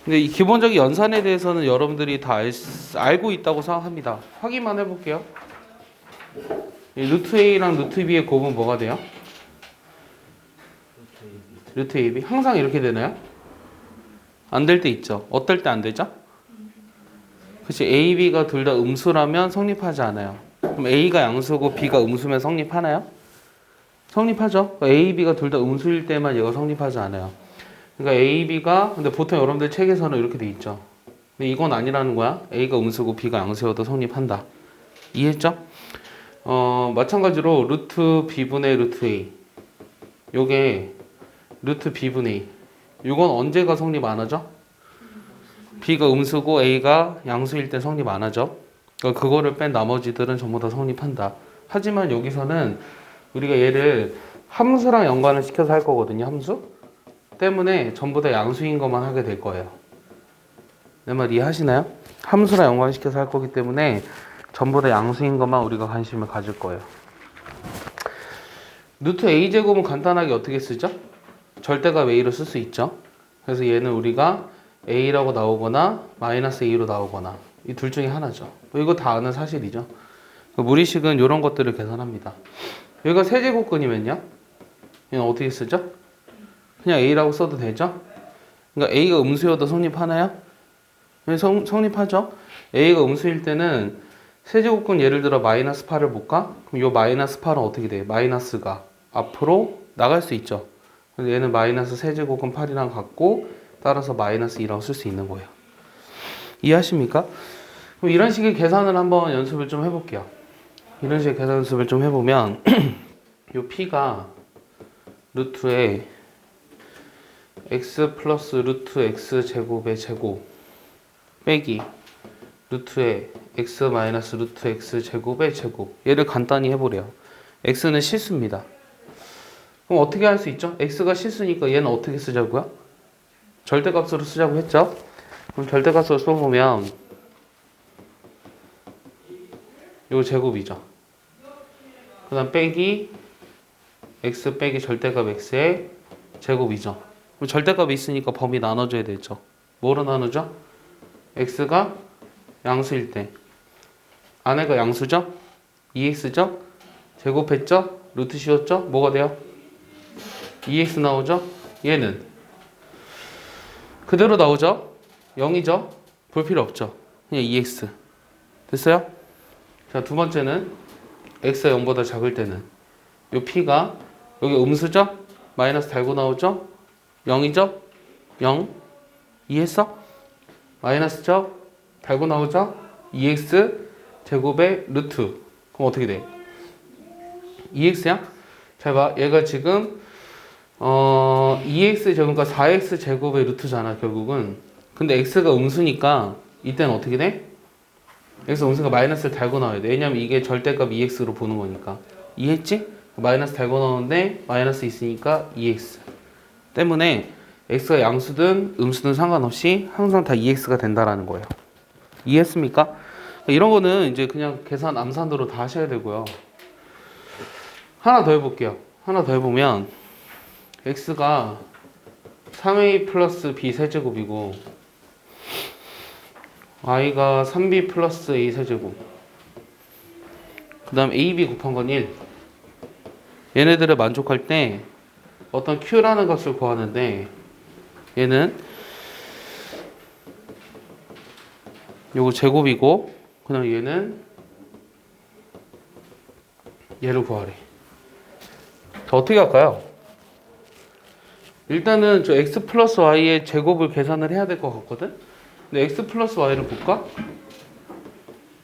근데 이 기본적인 연산에 대해서는 여러분들이 다 알고 있다고 생각합니다. 확인만 해볼게요. 이 루트 A랑 루트 B의 곱은 뭐가 돼요? 루트 AB. 항상 이렇게 되나요? 안 될 때 있죠. 어떨 때 안 되죠? 그치, A, B가 둘 다 음수라면 성립하지 않아요. 그럼 A가 양수고 B가 음수면 성립하나요? 성립하죠. A, B가 둘 다 음수일 때만 얘가 성립하지 않아요. 그러니까 A, B가 근데 보통 여러분들 책에서는 이렇게 돼 있죠. 근데 이건 아니라는 거야. A가 음수고 B가 양수여도 성립한다. 이해했죠? 마찬가지로 루트 B분의 루트 A. 요게 루트 B분의 A. 요건 언제가 성립 안 하죠? B가 음수고 A가 양수일 때 성립 안 하죠. 그러니까 그거를 뺀 나머지들은 전부 다 성립한다. 하지만 여기서는 우리가 얘를 함수랑 연관을 시켜서 할 거거든요. 함수 때문에 전부 다 양수인 것만 하게 될 거예요. 내 말 이해하시나요? 함수랑 연관시켜서 할 거기 때문에 전부 다 양수인 것만 우리가 관심을 가질 거예요. 루트 a제곱은 간단하게 어떻게 쓰죠? 절대값 a로 쓸 수 있죠. 그래서 얘는 우리가 a라고 나오거나 마이너스 a로 나오거나 이 둘 중에 하나죠. 이거 다 아는 사실이죠. 무리식은 이런 것들을 계산합니다. 여기가 세제곱근이면요, 얘는 어떻게 쓰죠? 그냥 a라고 써도 되죠? 그러니까 a가 음수여도 성립하나요? 성립하죠. a가 음수일 때는 세제곱근 예를 들어 마이너스 8을 볼까? 그럼 이 마이너스 8은 어떻게 돼? 마이너스가 앞으로 나갈 수 있죠. 그래서 얘는 마이너스 세제곱근 8이랑 같고 따라서 마이너스 2라고 쓸 수 있는 거예요. 이해하십니까? 그럼 이런 식의 계산을 한번 연습을 좀 해볼게요. 이런 식의 계산 연습을 좀 해보면 이 p가 루트에 x 플러스 루트 x 제곱의 제곱 빼기 루트에 x 마이너스 루트 x 제곱의 제곱. 얘를 간단히 해보래요. x는 실수입니다. 그럼 어떻게 할 수 있죠? x가 실수니까 얘는 어떻게 쓰자고요? 절대값으로 쓰자고 했죠? 그럼 절대값으로 써보면 이거 제곱이죠. 그 다음 빼기 x 빼기 절대값 x의 제곱이죠. 그럼 절대값이 있으니까 범위 나눠줘야 되죠. 뭐로 나누죠? x가 양수일 때 안에가 양수죠? 2x죠? 제곱했죠? 루트 씌웠죠? 뭐가 돼요? 2x 나오죠? 얘는 그대로 나오죠? 0이죠? 볼 필요 없죠? 그냥 2x 됐어요? 자, 두 번째는 x가 0보다 작을 때는 요 p가 여기 음수죠? 마이너스 달고 나오죠? 0이죠? 0 이해했어? 마이너스죠? 달고 나오죠? 2x 제곱의 루트. 그럼 어떻게 돼? 2x야? 잘 봐. 얘가 지금 2x 제곱과 4x 제곱의 루트잖아, 결국은. 근데 x가 음수니까 이때는 어떻게 돼? x 음수가 마이너스를 달고 나와야 돼. 왜냐면 이게 절대값 2x로 보는 거니까. 이해했지? 마이너스 달고 나오는데 마이너스 있으니까 2x. 때문에 x가 양수든 음수든 상관없이 항상 다 2x가 된다라는 거예요. 이해했습니까? 이런 거는 이제 그냥 계산 암산으로 다 하셔야 되고요. 하나 더 해볼게요. 하나 더 해보면 x가 3a 플러스 b 세제곱이고 y가 3b 플러스 a 세제곱, 그 다음 ab 곱한 건 1. 얘네들을 만족할 때 어떤 q라는 값을 구하는데 얘는 요거 제곱이고 그 다음 얘는 얘를 구하래. 자, 어떻게 할까요? 일단은 저 x 플러스 y의 제곱을 계산을 해야 될 것 같거든? 근데 x 플러스 y를 볼까?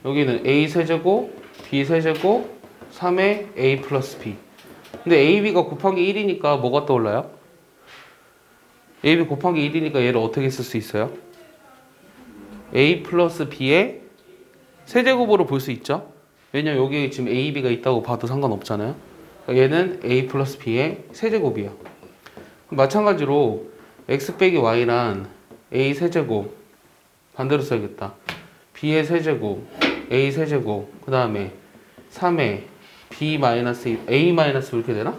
여기는 a 세제곱, b 세제곱, 3의 a 플러스 b. 근데 a, b가 곱하기 1이니까 뭐가 떠올라요? a, b 곱하기 1이니까 얘를 어떻게 쓸 수 있어요? a 플러스 b의 세제곱으로 볼 수 있죠? 왜냐면 여기 지금 a, b가 있다고 봐도 상관없잖아요. 그러니까 얘는 a 플러스 b의 세제곱이에요. 마찬가지로 x 빼기 y란 a 세제곱, 반대로 써야겠다. b의 세제곱, a 세제곱, 그 다음에 3의 b 마이너스 a 마이너스 이렇게 되나?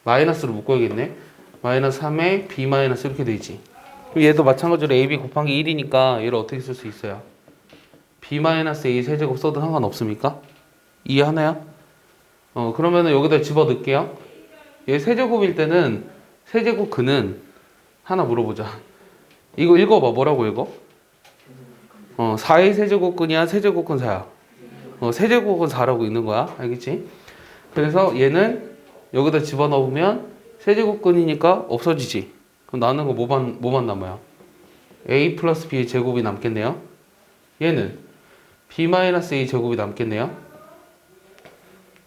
마이너스로 묶어야겠네. 마이너스 3의 b 마이너스 이렇게 되지. 그럼 얘도 마찬가지로 ab 곱하기 1이니까 얘를 어떻게 쓸 수 있어요? b-a 세제곱 써도 상관없습니까? 이해하나요? 그러면은 여기다 집어 넣을게요. 얘 세제곱일 때는 세제곱 근은 하나 물어보자. 이거 읽어봐. 뭐라고 읽어? 4의 세제곱근이야? 세제곱근 4야? 세제곱은 4라고 있는 거야. 알겠지? 그래서 얘는 여기다 집어넣으면 세제곱근이니까 없어지지. 그럼 남는 거 뭐만 남아요? a 플러스 b의 제곱이 남겠네요. 얘는 b-a 제곱이 남겠네요.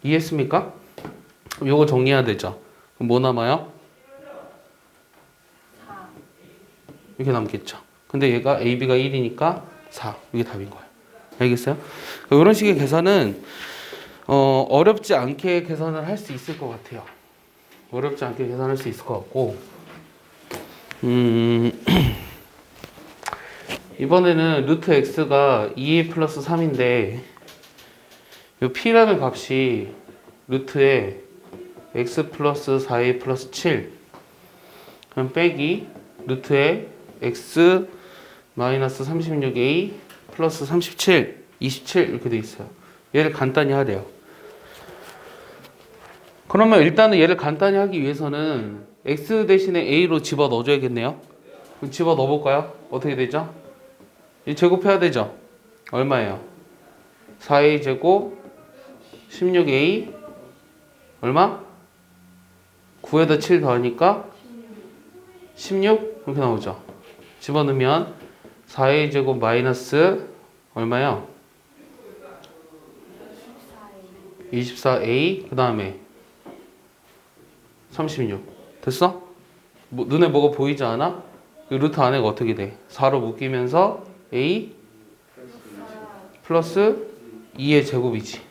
이해했습니까? 그럼 요거 정리해야 되죠. 그럼 뭐 남아요? 이렇게 남겠죠. 근데 얘가 ab가 1이니까 4. 이게 답인 거예요. 알겠어요? 이런 식의 계산은 어렵지 않게 계산을 할 수 있을 것 같아요. 어렵지 않게 계산할 수 있을 것 같고 이번에는 루트 x가 2a 플러스 3인데 이 p라는 값이 루트에 x 플러스 4a 플러스 7 그럼 빼기 루트에 x 마이너스 36a 플러스 37 27 이렇게 돼 있어요. 얘를 간단히 하래요. 그러면 일단은 얘를 간단히 하기 위해서는 x 대신에 a로 집어 넣어줘야겠네요. 그럼 집어 넣어볼까요? 어떻게 되죠? 이 제곱해야 되죠? 얼마예요? 4a 제곱 16a 얼마? 9에다 7 더하니까 16 이렇게 나오죠. 집어넣으면 4a 제곱 마이너스 얼마요? 24a 그 다음에 36 됐어? 눈에 뭐가 보이지 않아? 이 루트 안에가 어떻게 돼? 4로 묶이면서 a 플러스 2의 제곱이지.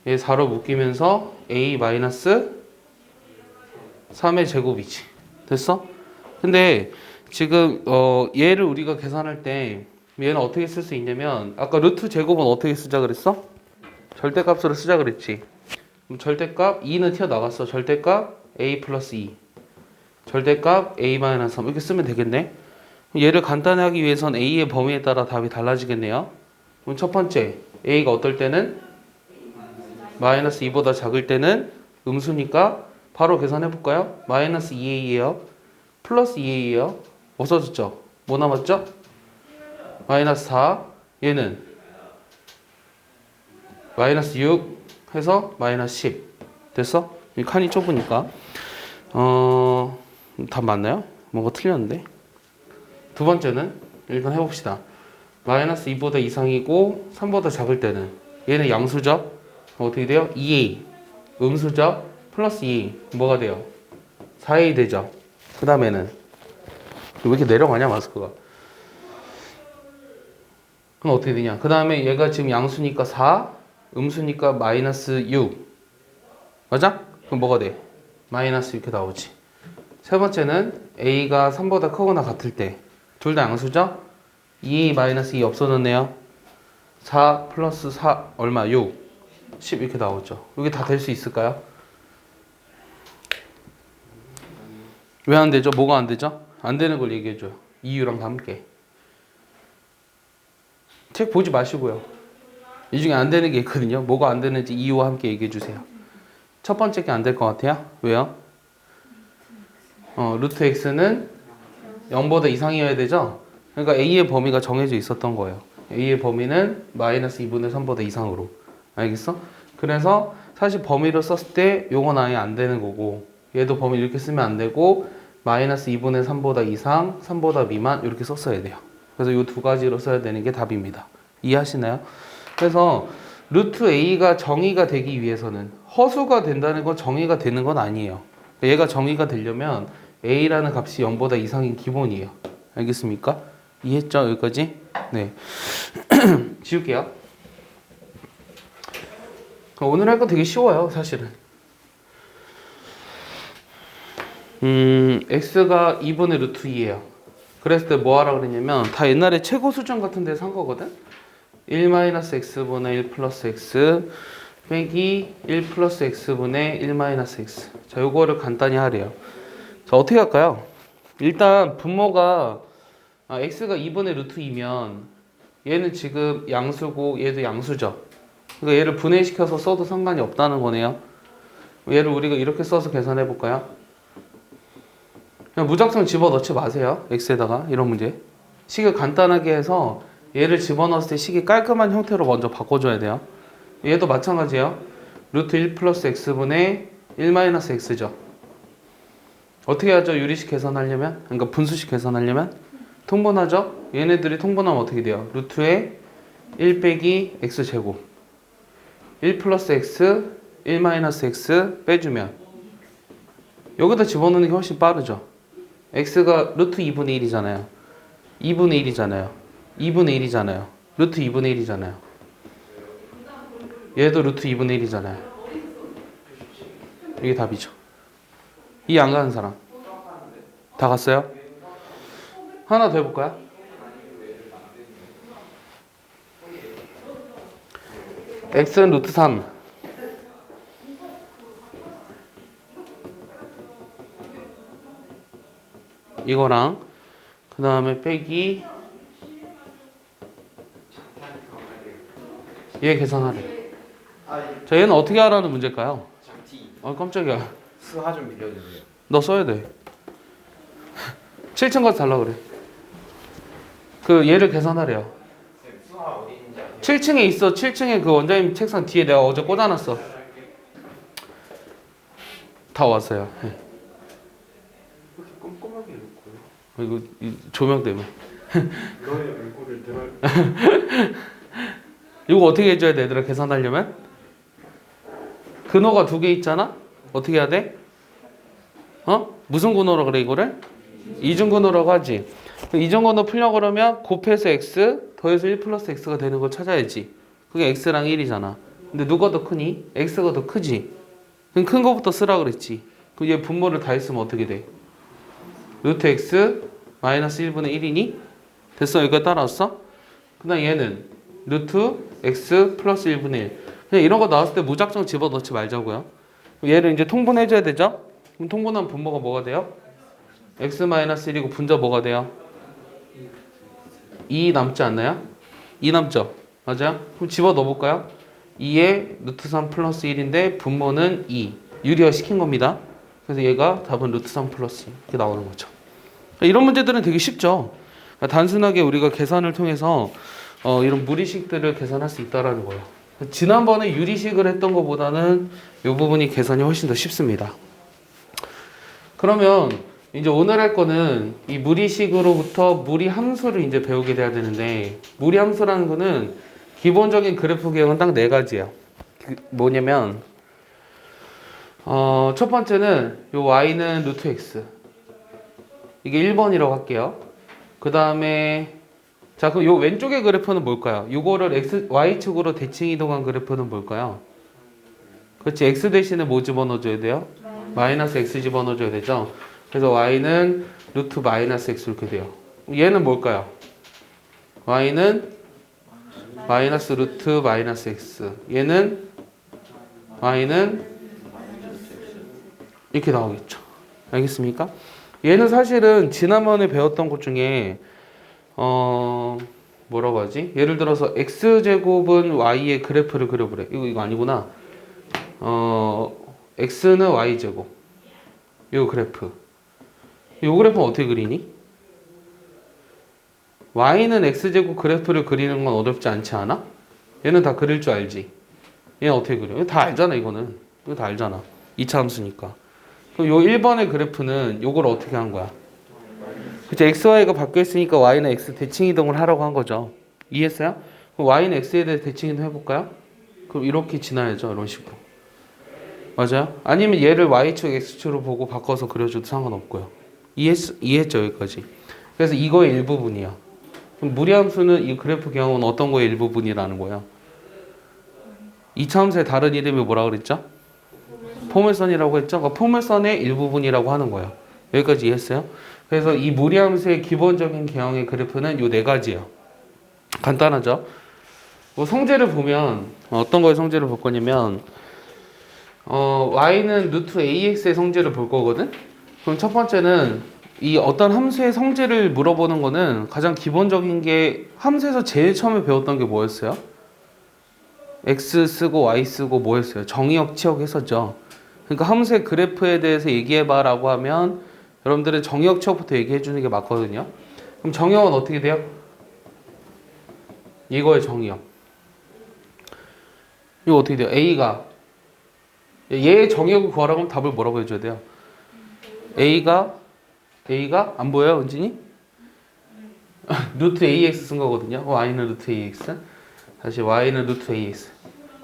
얘 4로 묶이면서 a 마이너스 3의 제곱이지. 됐어? 근데 지금 얘를 우리가 계산할 때 얘는 어떻게 쓸 수 있냐면 아까 루트 제곱은 어떻게 쓰자 그랬어? 절대값으로 쓰자 그랬지. 그럼 절대값 2는 튀어나갔어. 절대값 a 플러스 2 절대값 a 마이너스 3 이렇게 쓰면 되겠네. 얘를 간단히 하기 위해선 a의 범위에 따라 답이 달라지겠네요. 그럼 첫 번째 a가 어떨 때는 마이너스 2보다 작을 때는 음수니까 바로 계산해 볼까요? 마이너스 2a예요. 플러스 2a예요. 없어졌죠? 뭐 남았죠? 마이너스 4 얘는 마이너스 6 해서 마이너스 10 됐어? 이 칸이 좁으니까 답 맞나요? 뭔가 틀렸는데 두 번째는 일단 해봅시다. 마이너스 2보다 이상이고 3보다 작을 때는 얘는 양수죠? 어떻게 돼요? 2a 음수죠? 플러스 2 뭐가 돼요? 4a 되죠? 그 다음에는 왜 이렇게 내려가냐 마스크가 그럼 어떻게 되냐 그 다음에 얘가 지금 양수니까 4 음수니까 마이너스 6 맞아? 그럼 뭐가 돼? 마이너스 이렇게 나오지. 세 번째는 a가 3보다 크거나 같을 때 둘 다 양수죠? 2 마이너스 2 없어졌네요. 4 플러스 4 얼마? 6 10 이렇게 나오죠. 이게 다 될 수 있을까요? 왜 안 되죠? 뭐가 안 되죠? 안 되는 걸 얘기해줘요. 이유랑 함께. 책 보지 마시고요. 이 중에 안 되는 게 있거든요. 뭐가 안 되는지 이유와 함께 얘기해주세요. 첫 번째 게 안 될 것 같아요. 왜요? 루트 x는 0보다 이상이어야 되죠? 그러니까 a의 범위가 정해져 있었던 거예요. a의 범위는 마이너스 2분의 3보다 이상으로. 알겠어? 그래서 사실 범위로 썼을 때 요건 아예 안 되는 거고 얘도 범위 이렇게 쓰면 안 되고 마이너스 2분의 3보다 이상, 3보다 미만 이렇게 썼어야 돼요. 그래서 이 두 가지로 써야 되는 게 답입니다. 이해하시나요? 그래서 루트 a가 정의가 되기 위해서는 허수가 된다는 건 정의가 되는 건 아니에요. 얘가 정의가 되려면 a라는 값이 0보다 이상인 기본이에요. 알겠습니까? 이해했죠? 여기까지? 네. 지울게요. 오늘 할 거 되게 쉬워요, 사실은. x가 2분의 루트 2예요. 그랬을 때 뭐 하라 그랬냐면 다 옛날에 최고 수준 같은 데서 한 거거든? 1-x분의 1 플러스 x 빼기 1 플러스 x분의 1 마이너스 x. 자, 요거를 간단히 하래요. 자, 어떻게 할까요? 일단 분모가 x가 2분의 루트 2면 얘는 지금 양수고 얘도 양수죠. 그러니까 얘를 분해시켜서 써도 상관이 없다는 거네요. 얘를 우리가 이렇게 써서 계산해 볼까요? 그냥 무작정 집어넣지 마세요. x에다가 이런 문제. 식을 간단하게 해서 얘를 집어넣었을 때 식이 깔끔한 형태로 먼저 바꿔줘야 돼요. 얘도 마찬가지예요. 루트 1 플러스 x분의 1 마이너스 x죠. 어떻게 하죠? 유리식 계산하려면? 그러니까 분수식 계산하려면? 통분하죠? 얘네들이 통분하면 어떻게 돼요? 루트에 1 빼기 x제곱 1 플러스 x 1 마이너스 x 빼주면 여기다 집어넣는 게 훨씬 빠르죠. x가 루트 2분의 1이잖아요. 2분의 1이잖아요. 2분의 1이잖아요. 루트 2분의 1이잖아요. 얘도 루트 2분의 1이잖아요. 이게 답이죠. 이해 안 가는 사람? 다 갔어요? 하나 더 해볼까요? x는 루트 3 이거랑 그 다음에 빼기 얘 계산하래. 자, 얘는 어떻게 하라는 문제일까요? 깜짝이야. 수화 좀 빌려주세요. 너 써야 돼. 7층 가서 달라 그래. 그 얘를 계산하래요. 수화 어디 있는지 아세요? 7층에 있어. 7층에 그 원장님 책상 뒤에 내가 어제 꽂아놨어. 다 왔어요. 네. 이렇게 꼼꼼하게 읽고요. 이거 이 조명 때문에. 너의 얼굴을 드러. 이거 어떻게 해줘야 돼, 얘들아? 계산하려면? 근호가 두 개 있잖아? 어떻게 해야 돼? 무슨 근호라 그래, 이거를? 이중근호라고 하지. 이중근호 풀려고 그러면 곱해서 x 더해서 1 플러스 x가 되는 걸 찾아야지. 그게 x랑 1이잖아. 근데 누가 더 크니? x가 더 크지. 그럼 큰 거부터 쓰라 그랬지. 그럼 얘 분모를 다 했으면 어떻게 돼? 루트 x 마이너스 1분의 1이니? 됐어? 여기까지 따라왔어? 그 다음 얘는 루트 x 플러스 1분의 1. 그냥 이런 거 나왔을 때 무작정 집어넣지 말자고요. 얘를 이제 통분해줘야 되죠? 그럼 통분하면 분모가 뭐가 돼요? x 마이너스 1이고 분자 뭐가 돼요? 2 남지 않나요? 2 남죠? 맞아요? 그럼 집어넣어 볼까요? 2에 루트 3 플러스 1인데 분모는 2. 유리화 시킨 겁니다. 그래서 얘가 답은 루트 3 플러스 2 이렇게 나오는 거죠. 이런 문제들은 되게 쉽죠. 단순하게 우리가 계산을 통해서 이런 무리식들을 계산할 수 있다라는 거예요. 지난번에 유리식을 했던 것보다는 이 부분이 계산이 훨씬 더 쉽습니다. 그러면 이제 오늘 할 거는 이 무리식으로부터 무리함수를 이제 배우게 돼야 되는데, 무리함수라는 거는 기본적인 그래프 개형은 딱 네 가지예요. 뭐냐면 첫 번째는 요 y는 루트 x, 이게 1번이라고 할게요. 그 다음에 자, 그럼 요 왼쪽의 그래프는 뭘까요? 요거를 y축으로 대칭 이동한 그래프는 뭘까요? 그렇지, x 대신에 뭐 집어넣어줘야 돼요? 마이너스 x 집어넣어줘야 되죠. 그래서 y는 루트 마이너스 x 이렇게 돼요. 얘는 뭘까요? y는 마이너스 루트 마이너스 x, 얘는 y는 이렇게 나오겠죠. 알겠습니까? 얘는 사실은 지난번에 배웠던 것 중에 뭐라고 하지? 예를 들어서 x제곱은 y의 그래프를 그려보래. 이거 아니구나. x는 y제곱, 요 그래프. 요 그래프는 어떻게 그리니? y는 x제곱 그래프를 그리는 건 어렵지 않지 않아? 얘는 다 그릴 줄 알지? 얘는 어떻게 그려? 이거 다 알잖아, 이거는. 이거 다 알잖아. 2차 함수니까. 그럼 요 1번의 그래프는 요걸 어떻게 한 거야? 그치, xy가 바뀌었으니까 y는 x 대칭 이동을 하라고 한 거죠. 이해했어요? 그럼 y는 x에 대해 대칭 이동 해볼까요? 그럼 이렇게 지나야죠, 이런 식으로. 맞아요? 아니면 얘를 y축, x축으로 보고 바꿔서 그려줘도 상관없고요. 이해했죠, 여기까지? 그래서 이거의 일부분이야. 그럼 무리함수는 이 그래프 경우는 어떤 거의 일부분이라는 거예요? 2차 함수의 다른 이름이 뭐라 그랬죠? 포물선이라고 했죠? 그러니까 포물선의 일부분이라고 하는 거예요. 여기까지 이해했어요? 그래서 이 무리함수의 기본적인 개형의 그래프는 요 네 가지예요. 간단하죠? 뭐 성질을 보면 어떤 거의 성질을 볼 거냐면 y는 루트 ax의 성질을 볼 거거든? 그럼 첫 번째는 이 어떤 함수의 성질을 물어보는 거는 가장 기본적인 게 함수에서 제일 처음에 배웠던 게 뭐였어요? x 쓰고 y 쓰고 뭐였어요? 정의역, 치역 했었죠. 그러니까 함수의 그래프에 대해서 얘기해봐 라고 하면 여러분들은 정의역, 치역부터 얘기해 주는 게 맞거든요. 그럼 정의역은 어떻게 돼요? 이거의 정의역. 이거 어떻게 돼요? A가 얘의 정의역을 구하라고 하면 답을 뭐라고 해줘야 돼요? A가 안 보여요, 은진이? 루트 AX 쓴 거거든요. Y는 루트 AX. 다시 Y는 루트 AX.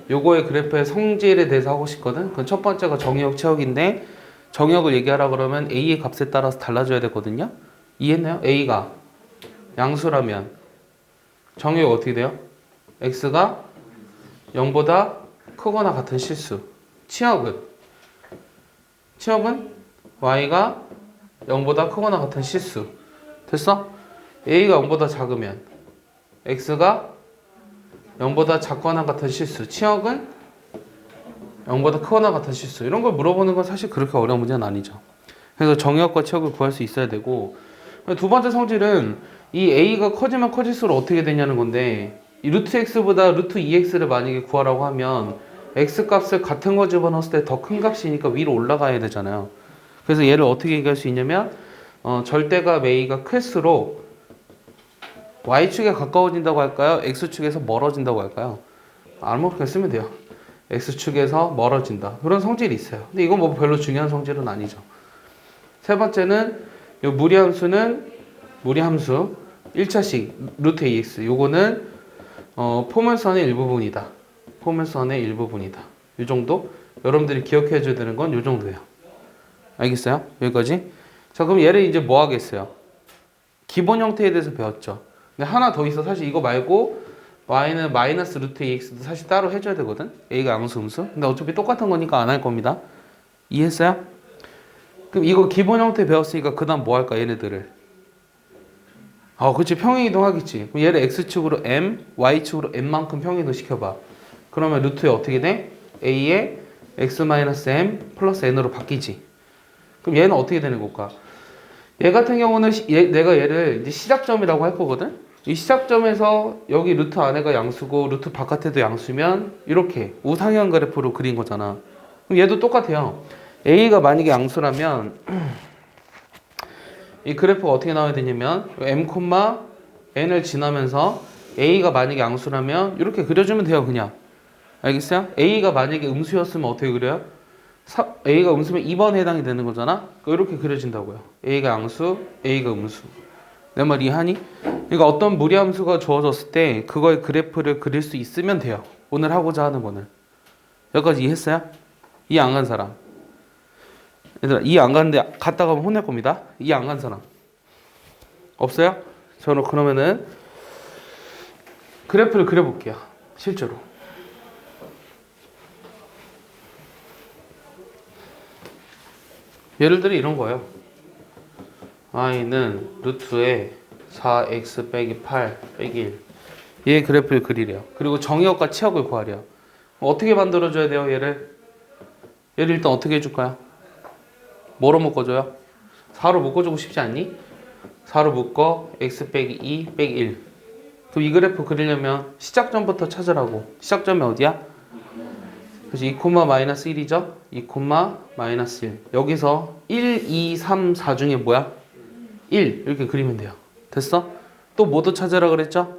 요거의 그래프의 성질에 대해서 하고 싶거든. 그건 첫 번째가 정의역, 치역인데 정의역을 얘기하라 그러면 A의 값에 따라서 달라져야 되거든요. 이해했나요? A가 양수라면 정의역 어떻게 돼요? X가 0보다 크거나 같은 실수. 치역은 Y가 0보다 크거나 같은 실수. 됐어? A가 0보다 작으면 X가 0보다 작거나 같은 실수. 치역은 0보다 크거나 같은 실수. 이런 걸 물어보는 건 사실 그렇게 어려운 문제는 아니죠. 그래서 정의역과 치역을 구할 수 있어야 되고, 두 번째 성질은 이 A가 커지면 커질수록 어떻게 되냐는 건데, 이 루트 X보다 루트 2X를 만약에 구하라고 하면 X 값을 같은 거 집어넣었을 때 더 큰 값이니까 위로 올라가야 되잖아요. 그래서 얘를 어떻게 얘기할 수 있냐면 절대값 A가 클수록 Y축에 가까워진다고 할까요? X축에서 멀어진다고 할까요? 아무렇게나 쓰면 돼요. X축에서 멀어진다. 그런 성질이 있어요. 근데 이건 뭐 별로 중요한 성질은 아니죠. 세 번째는 요 무리함수는 무리함수 1차식 루트 AX. 요거는 포물선의 일부분이다. 포물선의 일부분이다. 이 정도? 여러분들이 기억해 줘야 되는 건 이 정도예요. 알겠어요? 여기까지? 자, 그럼 얘를 이제 뭐 하겠어요? 기본 형태에 대해서 배웠죠. 근데 하나 더 있어. 사실 이거 말고 y는 마이너스 루트 ax도 사실 따로 해줘야 되거든. a가 양수, 음수. 근데 어차피 똑같은 거니까 안 할 겁니다. 이해했어요? 그럼 이거 기본 형태 배웠으니까 그 다음 뭐 할까? 얘네들을. 그치. 평행이동 하겠지. 그럼 얘를 x축으로 m, y축으로 m만큼 평행이동 시켜봐. 그러면 루트에 어떻게 돼? a에 x-m 플러스 n으로 바뀌지. 그럼 얘는 어떻게 되는 걸까? 얘 같은 경우는 내가 얘를 이제 시작점이라고 할 거거든? 이 시작점에서 여기 루트 안에가 양수고 루트 바깥에도 양수면 이렇게 우상향 그래프로 그린 거잖아. 그럼 얘도 똑같아요. A가 만약에 양수라면 이 그래프가 어떻게 나와야 되냐면 m, n을 지나면서 A가 만약에 양수라면 이렇게 그려주면 돼요. 그냥. 알겠어요? A가 만약에 음수였으면 어떻게 그려요? A가 음수면 2번에 해당이 되는 거잖아? 이렇게 그려진다고요. A가 양수, A가 음수. 내 말 이해하니? 그러니까 어떤 무리함수가 주어졌을 때 그거의 그래프를 그릴 수 있으면 돼요. 오늘 하고자 하는 거는. 여기까지 이해했어요? 이해 안 간 사람. 얘들아, 이해 안 가는데 갔다 가면 혼낼 겁니다. 이해 안 간 사람. 없어요? 저는 그러면은 그래프를 그려볼게요. 실제로. 예를 들어 이런 거예요. y는 루트에 4x 빼기 8 빼기 1. 얘 그래프를 그리래요. 그리고 정의역과 치역을 구하래요. 어떻게 만들어줘야 돼요, 얘를? 얘를 일단 어떻게 해줄까요? 뭐로 묶어줘요? 4로 묶어주고 싶지 않니? 4로 묶어 x 빼기 2 빼기 1. 그럼 이 그래프 그리려면 시작점부터 찾으라고. 시작점이 어디야? 그래서 2, 마이너스 1이죠? 2, 마이너스 1. 여기서 1, 2, 3, 4 중에 뭐야? 1. 이렇게 그리면 돼요. 됐어? 또 뭐도 찾으라 그랬죠?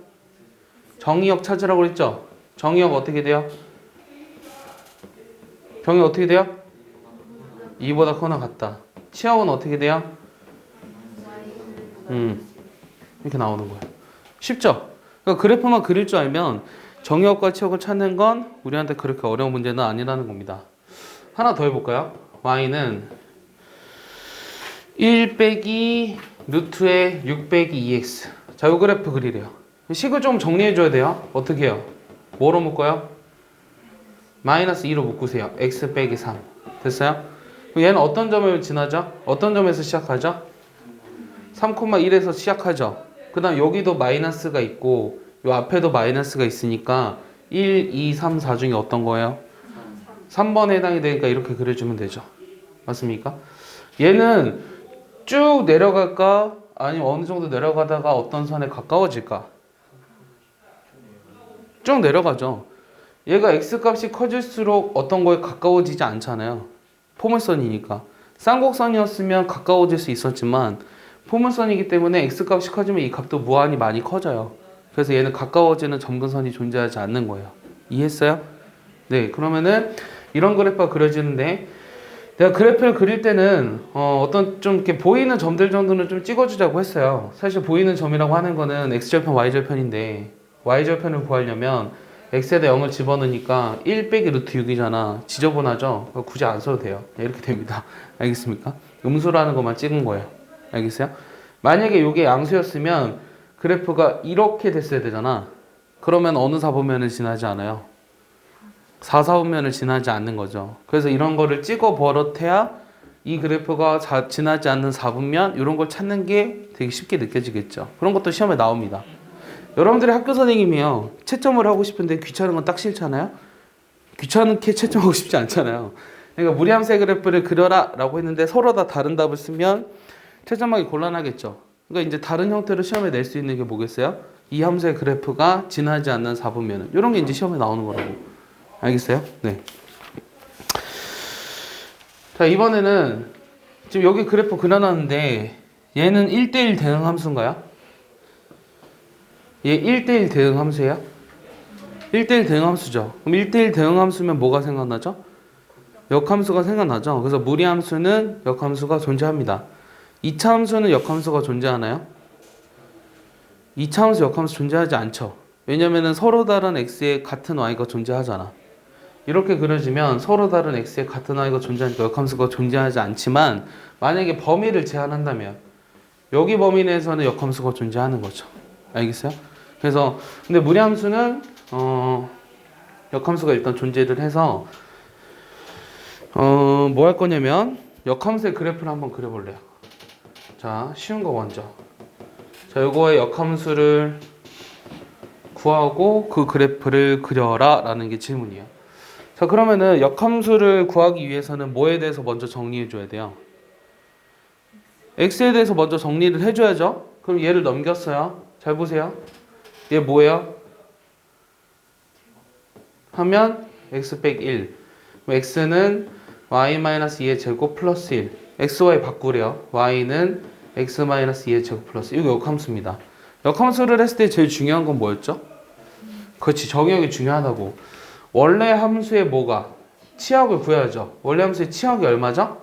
정의역 찾으라고 그랬죠? 정의역 어떻게 돼요? 정의역 어떻게 돼요? 2보다 크거나 같다. 치역은 어떻게 돼요? 이렇게 나오는 거예요. 쉽죠? 그러니까 그래프만 그릴 줄 알면 정의역과 치역을 찾는 건 우리한테 그렇게 어려운 문제는 아니라는 겁니다. 하나 더 해볼까요? y는 1 빼기 루트에 6 빼기 2x. 자, 이 그래프 그리래요. 식을 좀 정리해줘야 돼요. 어떻게 해요? 뭐로 묶어요? 마이너스 2로 묶으세요. x 빼기 3. 됐어요? 그럼 얘는 어떤 점을 지나죠? 어떤 점에서 시작하죠? 3,1에서 시작하죠. 그 다음 여기도 마이너스가 있고 요 앞에도 마이너스가 있으니까 1, 2, 3, 4 중에 어떤 거예요? 3번에 해당이 되니까 이렇게 그려주면 되죠. 맞습니까? 얘는 쭉 내려갈까? 아니면 어느 정도 내려가다가 어떤 선에 가까워질까? 쭉 내려가죠. 얘가 x값이 커질수록 어떤 거에 가까워지지 않잖아요. 포물선이니까. 쌍곡선이었으면 가까워질 수 있었지만 포물선이기 때문에 x값이 커지면 이 값도 무한히 많이 커져요. 그래서 얘는 가까워지는 점근선이 존재하지 않는 거예요. 이해했어요? 네, 그러면은 이런 그래프가 그려지는데 내가 그래프를 그릴 때는 어떤 좀 이렇게 보이는 점들 정도는 좀 찍어주자고 했어요. 사실 보이는 점이라고 하는 거는 x절편, y절편인데 y절편을 구하려면 x에다 0을 집어넣으니까 1 빼기 루트 6이잖아. 지저분하죠? 굳이 안 써도 돼요. 이렇게 됩니다. 알겠습니까? 음수라는 것만 찍은 거예요. 알겠어요? 만약에 이게 양수였으면 그래프가 이렇게 됐어야 되잖아. 그러면 어느 4분면을 지나지 않아요? 4, 4분면을 지나지 않는 거죠. 그래서 이런 거를 찍어 버릇해야 이 그래프가 지나지 않는 4분면 이런 걸 찾는 게 되게 쉽게 느껴지겠죠. 그런 것도 시험에 나옵니다. 여러분들이 학교 선생님이요. 채점을 하고 싶은데 귀찮은 건 딱 싫잖아요. 귀찮게 채점하고 싶지 않잖아요. 그러니까 무리함수의 그래프를 그려라 라고 했는데 서로 다 다른 답을 쓰면 채점하기 곤란하겠죠. 그러니까 이제 다른 형태로 시험에 낼 수 있는 게 뭐겠어요? 이 함수의 그래프가 지나지 않는 4분면은 이런 게 이제 시험에 나오는 거라고. 알겠어요? 네. 자, 이번에는 지금 여기 그래프 그려놨는데 얘는 1대1 대응 함수인가요? 얘 1대1 대응 함수예요? 1대1 대응 함수죠. 그럼 1대1 대응 함수면 뭐가 생각나죠? 역함수가 생각나죠. 그래서 무리함수는 역함수가 존재합니다. 2차 함수는 역함수가 존재하나요? 2차 함수 역함수 존재하지 않죠. 왜냐면은 서로 다른 x에 같은 y가 존재하잖아. 이렇게 그려지면 서로 다른 x에 같은 y가 존재하니까 역함수가 존재하지 않지만 만약에 범위를 제한한다면 여기 범위 내에서는 역함수가 존재하는 거죠. 알겠어요? 그래서 근데 무리함수는 역함수가 일단 존재를 해서 뭐 할 거냐면 역함수의 그래프를 한번 그려볼래요. 자, 쉬운 거 먼저. 자, 요거의 역함수를 구하고 그 그래프를 그려라 라는 게 질문이에요. 자, 그러면은 역함수를 구하기 위해서는 뭐에 대해서 먼저 정리해 줘야 돼요? x에 대해서 먼저 정리를 해줘야죠. 그럼 얘를 넘겼어요. 잘 보세요. 얘 뭐예요? 하면 x 빼기 1. x는 y-2의 제곱 플러스 1. xy 바꾸래요. y는 x-2의 제곱 플러스 1. 이거 역함수입니다. 역함수를 했을 때 제일 중요한 건 뭐였죠? 그렇지, 정의역이 중요하다고. 원래 함수의 뭐가? 치역을 구해야죠. 원래 함수의 치역이 얼마죠?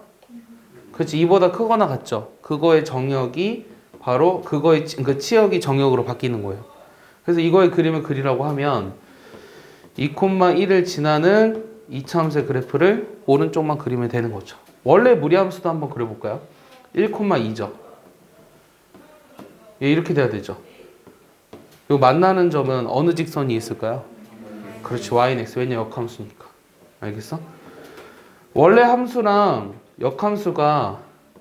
그렇지, 2보다 크거나 같죠. 그거의 정역이 바로 그거의 그 치역이 정역으로 바뀌는 거예요. 그래서 이거의 그림을 그리라고 하면 2,1을 지나는 2차 함수의 그래프를 오른쪽만 그리면 되는 거죠. 원래 무리함수도 한번 그려볼까요? 1,2죠. 예, 이렇게 돼야 되죠. 요 만나는 점은 어느 직선이 있을까요? 그렇지, y는 x. 왜냐, 역함수니까. 알겠어? 원래 함수랑 역함수가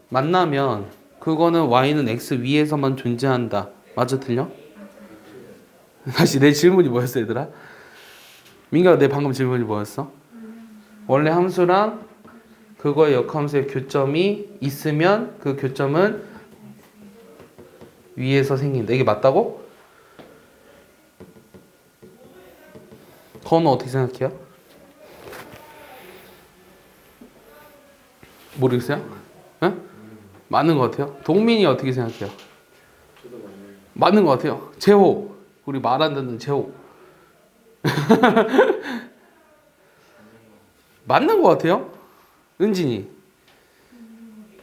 만나면 그거는 y는 x 위에서만 존재한다. 맞아, 틀려? 다시 내 질문이 뭐였어, 얘들아? 민규야, 내 방금 질문이 뭐였어? 원래 함수랑 그거의 역함수의 교점이 있으면 그 교점은 위에서 생긴다. 이게 맞다고? 건우 어떻게 생각해요? 모르겠어요? 응? 맞는 것 같아요? 동민이 어떻게 생각해요? 맞는 것 같아요. 재호, 우리 말 안 듣는 재호. 맞는 것 같아요. 은진이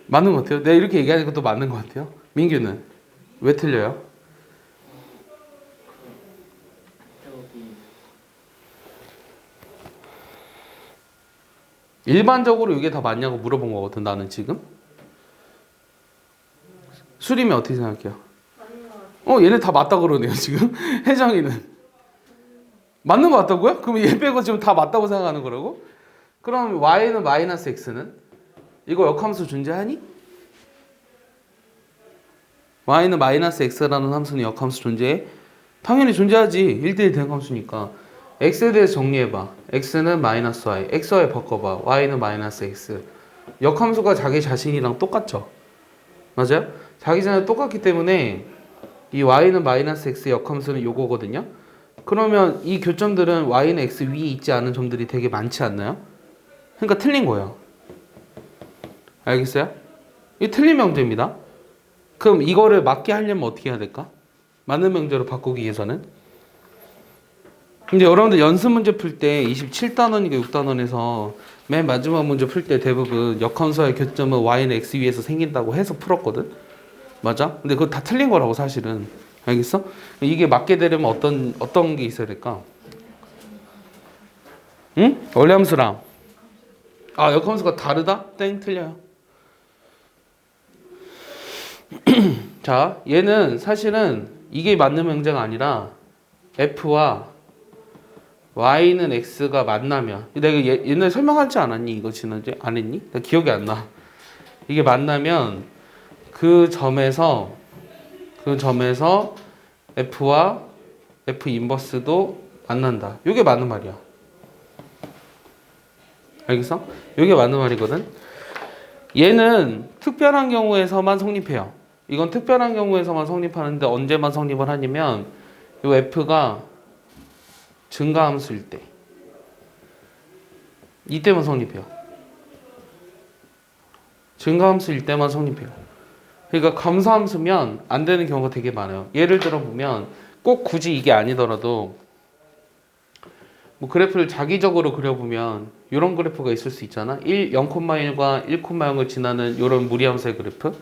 맞는 것 같아요. 내가 이렇게 얘기하는 것도 맞는 것 같아요. 민규는 왜 틀려요? 일반적으로 이게 다 맞냐고 물어본 거거든, 나는 지금. 수림이 어떻게 생각해요? 얘네 다 맞다 그러네요, 지금. 혜정이는 맞는 것 같다고요? 그럼 얘 빼고 지금 다 맞다고 생각하는 거라고? 그럼 y는 마이너스 x는? 이거 역함수 존재하니? y는 마이너스 x라는 함수는 역함수 존재해? 당연히 존재하지. 1대1 대응함수니까. x에 대해서 정리해봐. x는 마이너스 y. xy 바꿔봐. y는 마이너스 x. 역함수가 자기 자신이랑 똑같죠? 맞아요? 자기 전에 똑같기 때문에 이 y는 마이너스 x 역함수는 요거거든요. 그러면 이 교점들은 y는 x 위에 있지 않은 점들이 되게 많지 않나요? 그러니까 틀린 거예요. 알겠어요? 이 틀린 명제입니다. 그럼 이거를 맞게 하려면 어떻게 해야 될까? 맞는 명제로 바꾸기 위해서는. 근데 여러분들 연습 문제 풀 때 27단원이니까 6단원에서 맨 마지막 문제 풀 때 대부분 역함수와의 교점은 y는 x 위에서 생긴다고 해서 풀었거든. 맞아? 근데 그거 다 틀린 거라고 사실은. 알겠어? 이게 맞게 되려면 어떤 게 있어야 될까? 응? 원래 함수랑 역함수가 다르다? 땡 틀려요. 자, 얘는 사실은 이게 맞는 명제가 아니라 f와 y는 x가 만나면 내가 옛날에 설명하지 않았니? 이거 지난주에 안 했니? 나 기억이 안 나. 이게 만나면 그 점에서 f와 f 인버스도 만난다. 이게 맞는 말이야. 알겠어? 이게 맞는 말이거든. 얘는 특별한 경우에서만 성립해요. 이건 특별한 경우에서만 성립하는데 언제만 성립을 하냐면 이 f가 증가함수일 때 이때만 성립해요. 증가함수일 때만 성립해요. 그러니까 감소함수면 안 되는 경우가 되게 많아요. 예를 들어 보면 꼭 굳이 이게 아니더라도 뭐 그래프를 자기적으로 그려보면 이런 그래프가 있을 수 있잖아. 0,1과 1,0을 지나는 이런 무리함수의 그래프.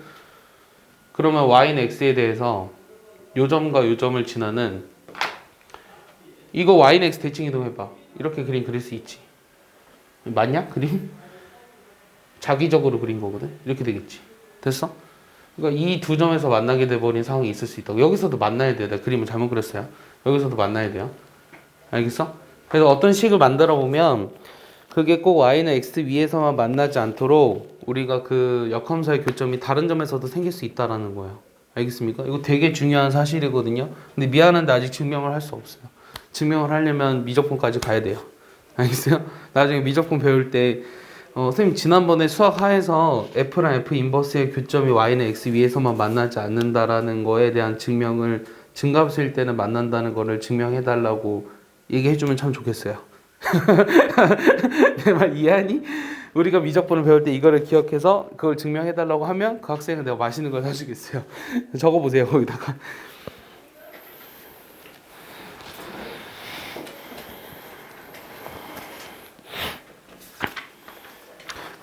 그러면 y는 x에 대해서 요 점과 요 점을 지나는 이거 y는 x 대칭 이동해봐. 이렇게 그림 그릴 수 있지. 맞냐? 그림? 자기적으로 그린 거거든. 이렇게 되겠지. 됐어? 그러니까 이 두 점에서 만나게 돼버린 상황이 있을 수 있다고. 여기서도 만나야 돼요. 내가 그림을 잘못 그렸어요. 여기서도 만나야 돼요. 알겠어? 그래서 어떤 식을 만들어 보면 그게 꼭 y는 x 위에서만 만나지 않도록 우리가 그 역함수의 교점이 다른 점에서도 생길 수 있다라는 거예요. 알겠습니까? 이거 되게 중요한 사실이거든요. 근데 미안한데 아직 증명을 할 수 없어요. 증명을 하려면 미적분까지 가야 돼요. 알겠어요? 나중에 미적분 배울 때 선생님 지난번에 수학 하에서 F랑 F 인버스의 교점이 Y는 X 위에서만 만나지 않는다라는 거에 대한 증명을 증가함수일 때는 만난다는 거를 증명해달라고 얘기해주면 참 좋겠어요. 내 말 이해하니? 우리가 미적분을 배울 때 이거를 기억해서 그걸 증명해달라고 하면 그 학생은 내가 맛있는 걸 사주겠어요. 적어보세요 거기다가.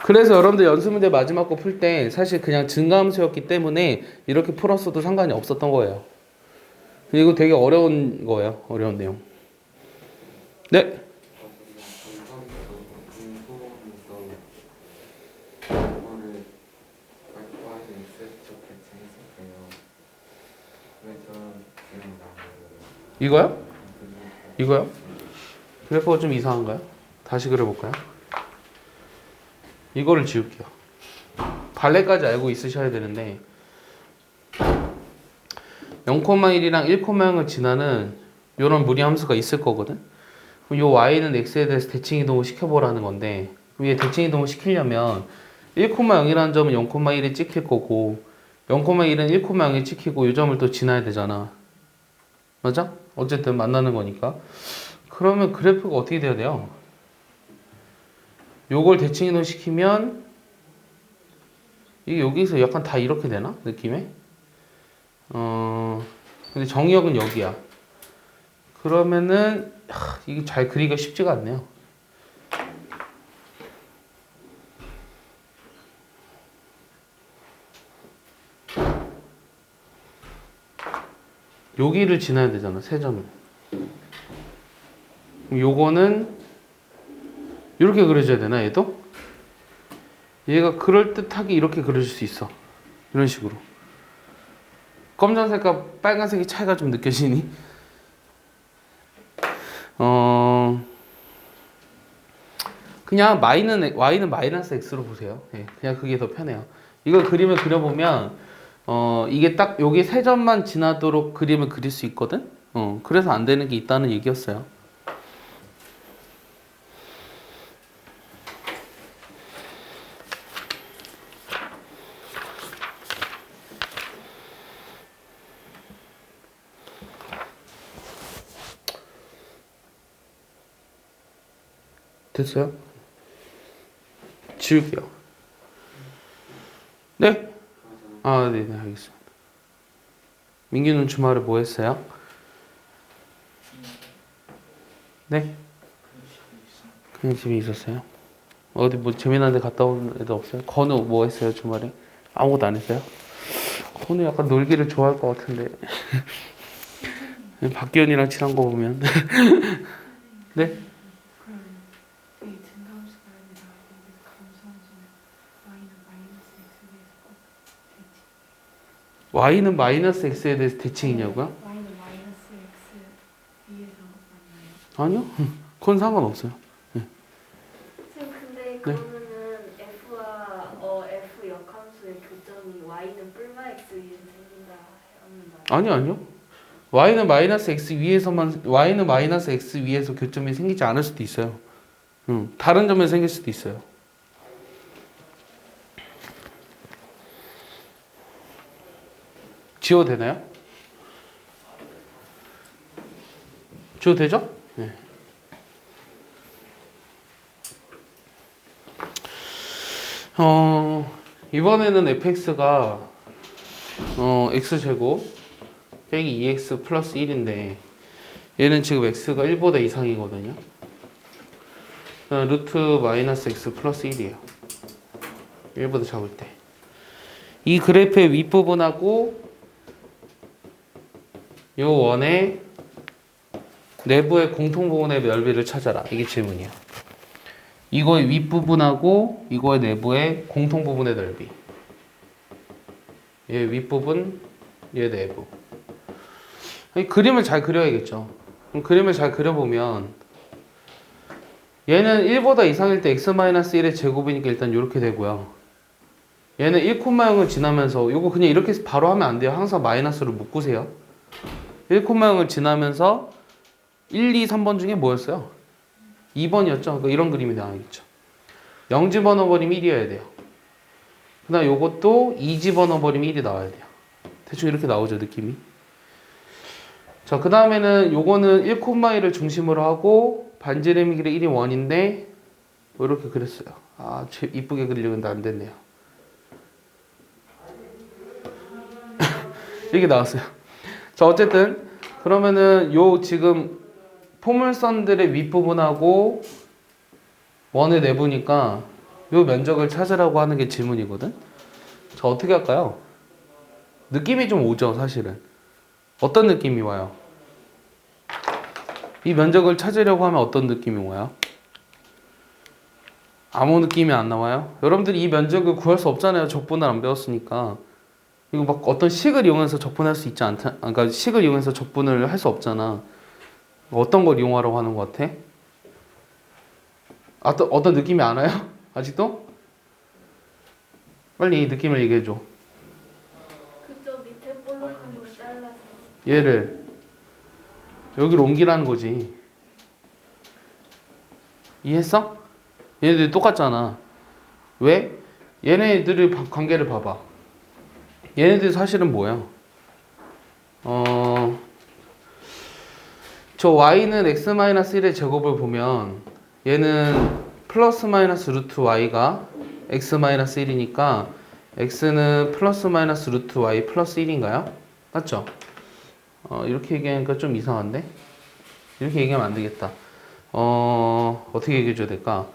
그래서 여러분들 연습 문제 마지막 거 풀 때 사실 그냥 증가함수였기 때문에 이렇게 풀었어도 상관이 없었던 거예요. 이거 되게 어려운 거예요. 어려운 내용. 네? 이거요? 이거요? 그래프가 좀 이상한가요? 다시 그려볼까요? 이거를 지울게요. 발레까지 알고 있으셔야 되는데 0,1이랑 1,0을 지나는 이런 무리함수가 있을 거거든. 그럼 요 y는 x에 대해서 대칭 이동을 시켜보라는 건데 위에 대칭 이동을 시키려면 1,0이라는 점은 0,1에 찍힐 거고 0,1은 1,0에 찍히고 이 점을 또 지나야 되잖아. 맞아? 어쨌든 만나는 거니까. 그러면 그래프가 어떻게 돼야 돼요? 요걸 대칭 이동 시키면 이게 여기서 약간 다 이렇게 되나? 느낌에? 근데 정의역은 여기야. 그러면은 이게 잘 그리기가 쉽지가 않네요. 여기를 지나야 되잖아, 세 점을. 그럼 요거는 이렇게 그려줘야 되나, 얘도? 얘가 그럴듯하게 이렇게 그려줄 수 있어. 이런 식으로. 검정색과 빨간색의 차이가 좀 느껴지니? 그냥 y는 마이너스 x로 보세요. 네, 그냥 그게 더 편해요. 이걸 그림을 그려보면 이게 딱 여기 세 점만 지나도록 그림을 그릴 수 있거든. 그래서 안 되는 게 있다는 얘기였어요. 됐어요? 지울게요. 네? 아, 네네, 알겠습니다. 민규는 주말에 뭐 했어요? 네? 그냥 집에 있었어요. 어디 뭐 재미난 데 갔다 온 애들 없어요? 건우 뭐 했어요 주말에? 아무것도 안 했어요? 건우 약간 놀기를 좋아할 것 같은데. 박기현이랑 친한 거 보면. 네? y는 마이너스 x에 대해서 대칭이냐고요? y는 마이너스 x 위에서 아니요. 그건 상관없어요. 쌤 근데 그러면은 f와 f 역함수의 교점이 y는 뿔마 x 위에서 생긴다 합니다. 아니요. y는 마이너스 x 위에서만 y는 마이너스 x 위에서 교점이 생기지 않을 수도 있어요. 다른 점에서 생길 수도 있어요. 지워도 되나요? 지워도 되죠? 네. 이번에는 fx가 x제곱 빼기 2x 플러스 1인데 얘는 지금 x가 1보다 이상이거든요. 루트 마이너스 x 플러스 1이에요. 1보다 작을 때. 이 그래프의 윗부분하고 요 원의 내부의 공통부분의 넓이를 찾아라. 이게 질문이야. 이거의 윗부분하고 이거의 내부의 공통부분의 넓이. 얘 윗부분, 얘 내부. 그림을 잘 그려야겠죠. 그럼 그림을 잘 그려보면 얘는 1보다 이상일 때 x-1의 제곱이니까 일단 이렇게 되고요. 얘는 1,0을 지나면서 이거 그냥 이렇게 바로 하면 안 돼요. 항상 마이너스를 묶으세요. 1,0을 지나면서 1, 2, 3번 중에 뭐였어요? 2번이었죠. 그러니까 이런 그림이 나와야겠죠. 0 집어넣어버리면 1이어야 돼요. 그 다음 요것도 2 집어넣어버리면 1이 나와야 돼요. 대충 이렇게 나오죠, 느낌이. 자, 그 다음에는 요거는 1,1을 중심으로 하고 반지름의 길이 1이 1인데 뭐 이렇게 그렸어요. 아, 이쁘게 그리려는데 안 됐네요. 이렇게 나왔어요. 자, 어쨌든 그러면은 요 지금 포물선들의 윗부분하고 원의 내부니까 요 면적을 찾으라고 하는 게 질문이거든. 자, 어떻게 할까요? 느낌이 좀 오죠, 사실은. 어떤 느낌이 와요? 이 면적을 찾으려고 하면 어떤 느낌이 와요? 아무 느낌이 안 나와요? 여러분들이 이 면적을 구할 수 없잖아요. 적분을 안 배웠으니까. 이거 막 어떤 식을 이용해서 적분할 수 있지 않다. 그러니까 식을 이용해서 적분을 할 수 없잖아. 어떤 걸 이용하라고 하는 것 같아? 어떤 느낌이 안 와요? 아직도? 빨리 이 느낌을 얘기해줘. 그저 밑에 볼록한 걸 잘라서 얘를 여기로 옮기라는 거지. 이해했어? 얘네들이 똑같잖아. 왜? 얘네들의 관계를 봐봐. 얘네들이 사실은 뭐야? 저 y는 x-1의 제곱을 보면 얘는 플러스 마이너스 루트 y가 x-1이니까 x는 플러스 마이너스 루트 y 플러스 1인가요? 맞죠? 이렇게 얘기하니까 좀 이상한데? 이렇게 얘기하면 안 되겠다. 어떻게 얘기해 줘야 될까?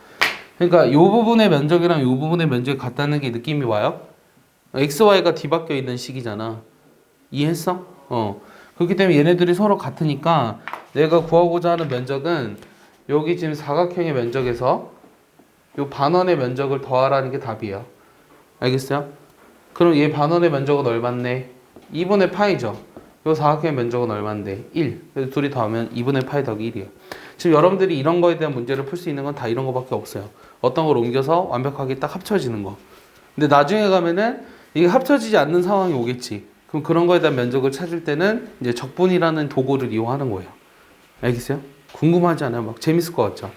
그러니까 이 부분의 면적이랑 이 부분의 면적이 같다는 게 느낌이 와요? x, y가 뒤바뀌어 있는 식이잖아. 이해했어? 그렇기 때문에 얘네들이 서로 같으니까 내가 구하고자 하는 면적은 여기 지금 사각형의 면적에서 이 반원의 면적을 더하라는 게 답이에요. 알겠어요? 그럼 얘 반원의 면적은 얼마네? 2분의 파이죠. 이 사각형의 면적은 얼마인데? 1. 그래서 둘이 더하면 2분의 파이 더하기 1이에요. 지금 여러분들이 이런 거에 대한 문제를 풀 수 있는 건 다 이런 거밖에 없어요. 어떤 걸 옮겨서 완벽하게 딱 합쳐지는 거. 근데 나중에 가면은 이게 합쳐지지 않는 상황이 오겠지. 그럼 그런 거에 대한 면적을 찾을 때는 이제 적분이라는 도구를 이용하는 거예요. 알겠어요? 궁금하지 않아요? 막 재밌을 것 같죠?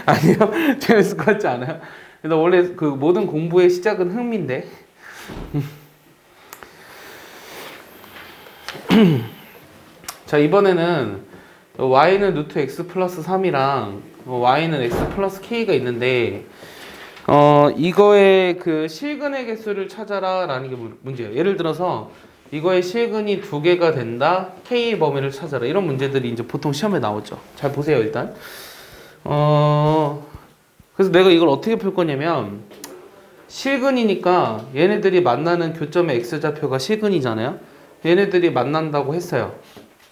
아니요? 재밌을 것 같지 않아요? 근데 원래 그 모든 공부의 시작은 흥미인데. 자, 이번에는 y는 루트 x 플러스 3이랑 y는 x 플러스 k가 있는데 이거의 그 실근의 개수를 찾아라 라는 게 문제예요. 예를 들어서 이거의 실근이 2개가 된다. k 범위를 찾아라. 이런 문제들이 이제 보통 시험에 나오죠. 잘 보세요, 일단. 그래서 내가 이걸 어떻게 풀 거냐면 실근이니까 얘네들이 만나는 교점의 x좌표가 실근이잖아요. 얘네들이 만난다고 했어요.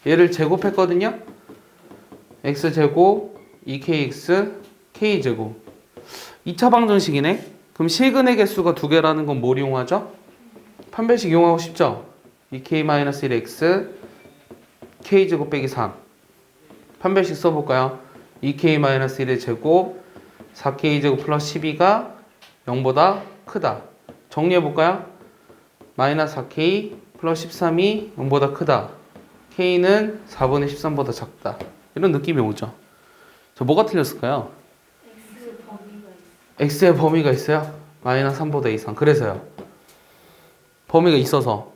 얘를 제곱했거든요. x제곱 2kx k제곱 2차 방정식이네. 그럼 실근의 개수가 2개라는 건 뭘 이용하죠? 판별식 이용하고 싶죠? 2k-1x k제곱 빼기 3 판별식 써볼까요? 2k-1의 제곱 4k제곱 플러스 12가 0보다 크다. 정리해볼까요? 마이너스 4k 플러스 13이 0보다 크다. k는 4분의 13보다 작다. 이런 느낌이 오죠. 저 뭐가 틀렸을까요? X 범위가 있어. x의 범위가 있어요? 마이너스 3보다 이상. 그래서요. 범위가 있어서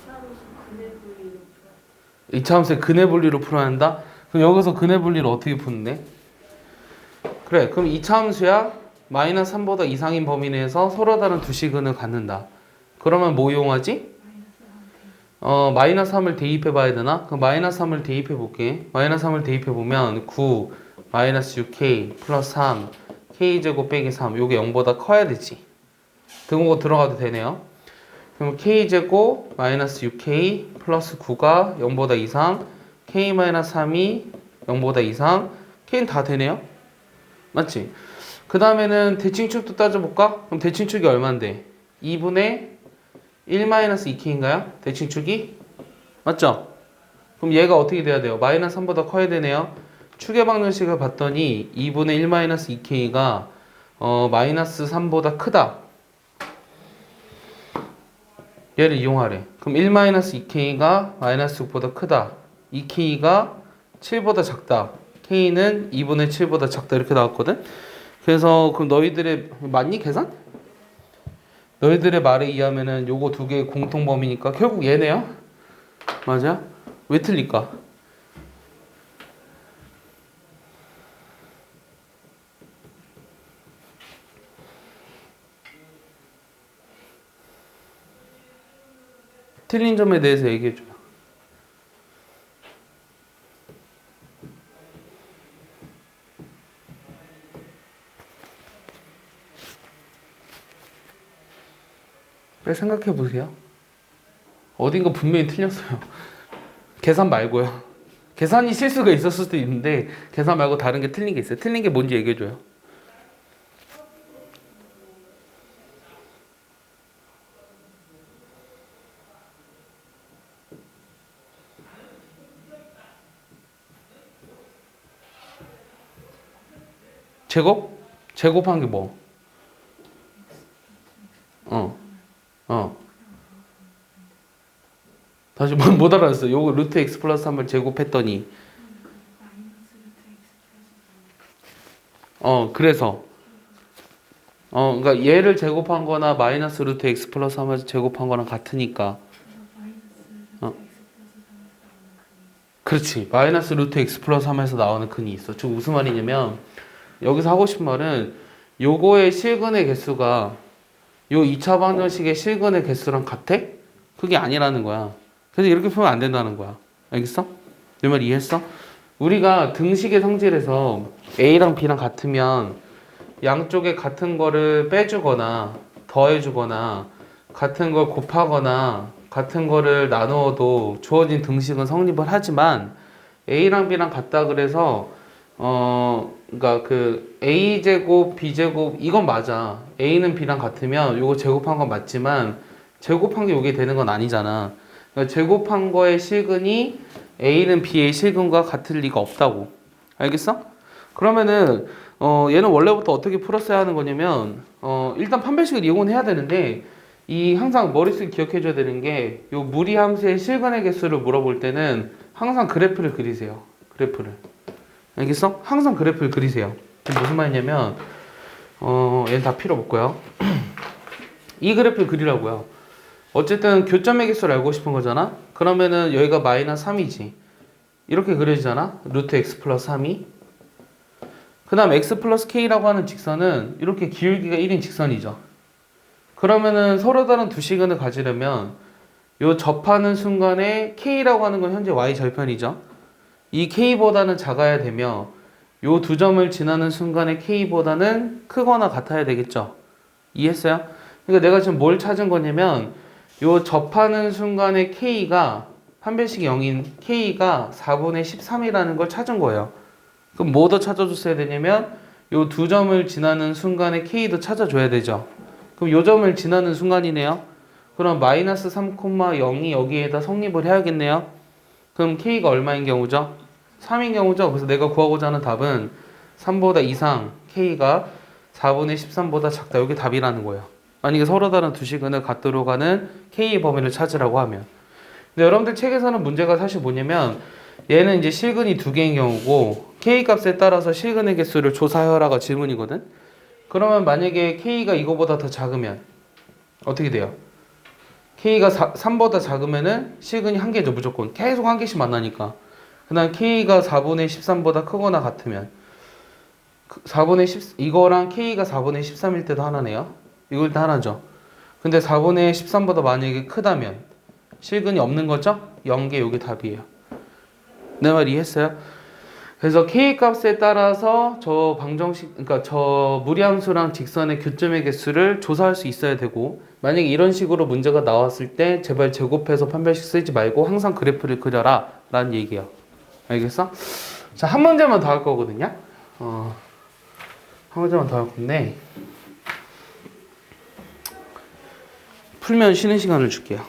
차로서 근의 분리로 풀어. 이차함수의 근의 분리로 풀어야 한다? 그럼 여기서 근의 분리를 어떻게 푸는데? 그래, 그럼 이차함수야 마이너스 3보다 이상인 범위 내에서 서로 다른 두 시근을 갖는다. 그러면 뭐 이용하지? 마이너스 3을 대입해 봐야 되나? 그럼 마이너스 3을 대입해 볼게. 마이너스 3을 대입해 보면 9 마이너스 6k 플러스 3 k제곱 빼기 3 요게 0보다 커야 되지. 등호가 들어가도 되네요. 그럼 k제곱 마이너스 6k 플러스 9가 0보다 이상 k 마이너스 3이 0보다 이상 k는 다 되네요. 맞지? 그 다음에는 대칭축도 따져볼까? 그럼 대칭축이 얼만데? 2분의 1-2k인가요? 대칭축이? 맞죠? 그럼 얘가 어떻게 돼야 돼요? 마이너스 3보다 커야 되네요. 축의 방정식을 봤더니 2분의 1-2k가 마이너스 3보다 크다. 얘를 이용하래. 그럼 1-2k가 마이너스 6보다 크다. 2k가 7보다 작다. k는 2분의 7보다 작다. 이렇게 나왔거든? 그래서 그럼 너희들의 맞니 계산? 너희들의 말에 의하면은 요거 두 개의 공통 범위니까 결국 얘네요. 맞아? 왜 틀릴까? 틀린 점에 대해서 얘기해줘요. 왜 생각해 보세요. 어딘가 분명히 틀렸어요. 계산 말고요. 계산이 실수가 있었을 수도 있는데 계산 말고 다른 게 틀린 게 있어요. 틀린 게 뭔지 얘기해줘요. 제곱? 제곱한 게 뭐? 다시 못 알아듣었어. 요거 루트 x 플러스 3을 제곱했더니 그래서 그러니까 얘를 제곱한 거나 마이너스 루트 x 플러스 3을 제곱한 거랑 같으니까 그렇지. 마이너스 루트 x 플러스 3에서 나오는 근이 있어. 즉 무슨 말이냐면 여기서 하고 싶은 말은 요거의 실근의 개수가 요 2차 방정식의 실근의 개수랑 같아? 그게 아니라는 거야. 그래서 이렇게 풀면 안 된다는 거야. 알겠어? 내 말 이해했어? 우리가 등식의 성질에서 A랑 B랑 같으면 양쪽에 같은 거를 빼주거나 더해주거나 같은 걸 곱하거나 같은 거를 나누어도 주어진 등식은 성립을 하지만 A랑 B랑 같다 그래서 그러니까 그 A 제곱 B 제곱 이건 맞아. A는 B랑 같으면 요거 제곱한 건 맞지만 제곱한 게 요게 되는 건 아니잖아. 그러니까 제곱한 거의 실근이 A는 B의 실근과 같을 리가 없다고. 알겠어? 그러면은 얘는 원래부터 어떻게 풀었어야 하는 거냐면 일단 판별식을 이용은 해야 되는데 이 항상 머릿속에 기억해 줘야 되는 게 요 무리함수의 실근의 개수를 물어볼 때는 항상 그래프를 그리세요. 그래프를. 알겠어? 항상 그래프를 그리세요. 무슨 말이냐면 얘는 다 필요 없고요. 이 그래프를 그리라고요. 어쨌든 교점의 개수를 알고 싶은 거잖아. 그러면은 여기가 마이너스 3이지. 이렇게 그려지잖아. 루트 x 플러스 3이. 그 다음 x 플러스 k라고 하는 직선은 이렇게 기울기가 1인 직선이죠. 그러면은 서로 다른 두 시근을 가지려면 요 접하는 순간에 k라고 하는 건 현재 y 절편이죠. 이 k보다는 작아야 되며 요 두 점을 지나는 순간에 k보다는 크거나 같아야 되겠죠. 이해했어요? 그러니까 내가 지금 뭘 찾은 거냐면 요 접하는 순간에 k가 판별식이 0인 k가 4분의 13이라는 걸 찾은 거예요. 그럼 뭐 더 찾아줬어야 되냐면 요 두 점을 지나는 순간에 k도 찾아줘야 되죠. 그럼 요 점을 지나는 순간이네요. 그럼 마이너스 3,0이 여기에다 성립을 해야겠네요. 그럼 k가 얼마인 경우죠? 3인 경우죠. 그래서 내가 구하고자 하는 답은 3보다 이상 k가 4분의 13보다 작다. 이게 답이라는 거예요. 만약에 서로 다른 두 시근을 갖도록 하는 k의 범위를 찾으라고 하면. 근데 여러분들 책에서는 문제가 사실 뭐냐면 얘는 이제 실근이 두 개인 경우고 k 값에 따라서 실근의 개수를 조사하여라가 질문이거든. 그러면 만약에 k가 이거보다 더 작으면 어떻게 돼요? k가 3보다 작으면은 실근이 한 개죠. 무조건 계속 한 개씩 만나니까. 그 다음 k가 4분의 13보다 크거나 같으면 4분의 10 이거랑 k가 4분의 13일 때도 하나네요. 이걸 때 하나죠. 근데 4분의 13보다 만약에 크다면 실근이 없는 거죠? 0개 요게 답이에요. 내 말 이해했어요? 그래서 k 값에 따라서 저 방정식, 그러니까 저 무리함수랑 직선의 교점의 개수를 조사할 수 있어야 되고, 만약에 이런 식으로 문제가 나왔을 때 제발 제곱해서 판별식 쓰지 말고 항상 그래프를 그려라 라는 얘기야. 알겠어? 자, 한 문제만 더 할 거거든요. 한 문제만 더 할 건데 풀면 쉬는 시간을 줄게요.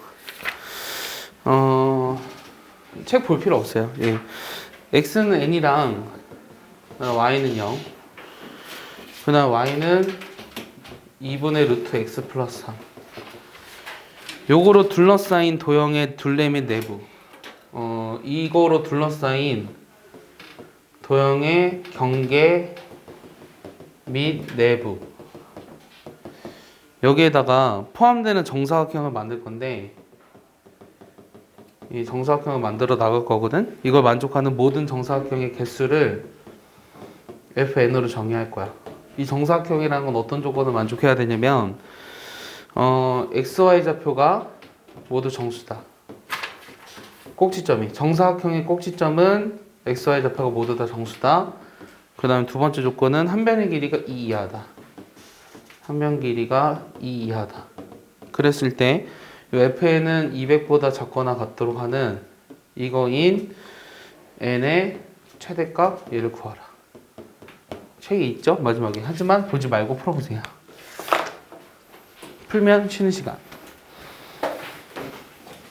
책 볼 필요 없어요. 예. x는 n이랑 y는 0, 그 다음 y는 2분의 루트 x 플러스 3. 요거로 둘러싸인 도형의 둘레 및 내부, 이거로 둘러싸인 도형의 경계 및 내부, 여기에다가 포함되는 정사각형을 만들 건데, 이 정사각형을 만들어 나갈 거거든. 이걸 만족하는 모든 정사각형의 개수를 fn으로 정의할 거야. 이 정사각형이라는 건 어떤 조건을 만족해야 되냐면 xy 좌표가 모두 정수다. 꼭지점이, 정사각형의 꼭지점은 xy 좌표가 모두 다 정수다. 그 다음에 두 번째 조건은 한 변의 길이가 2 이하다. 한 변 길이가 2 이하다. 그랬을 때 fn은 200보다 작거나 같도록 하는 이거인 n의 최대값, 얘를 구하라. 책이 있죠? 마지막에. 하지만 보지 말고 풀어보세요. 풀면 쉬는 시간.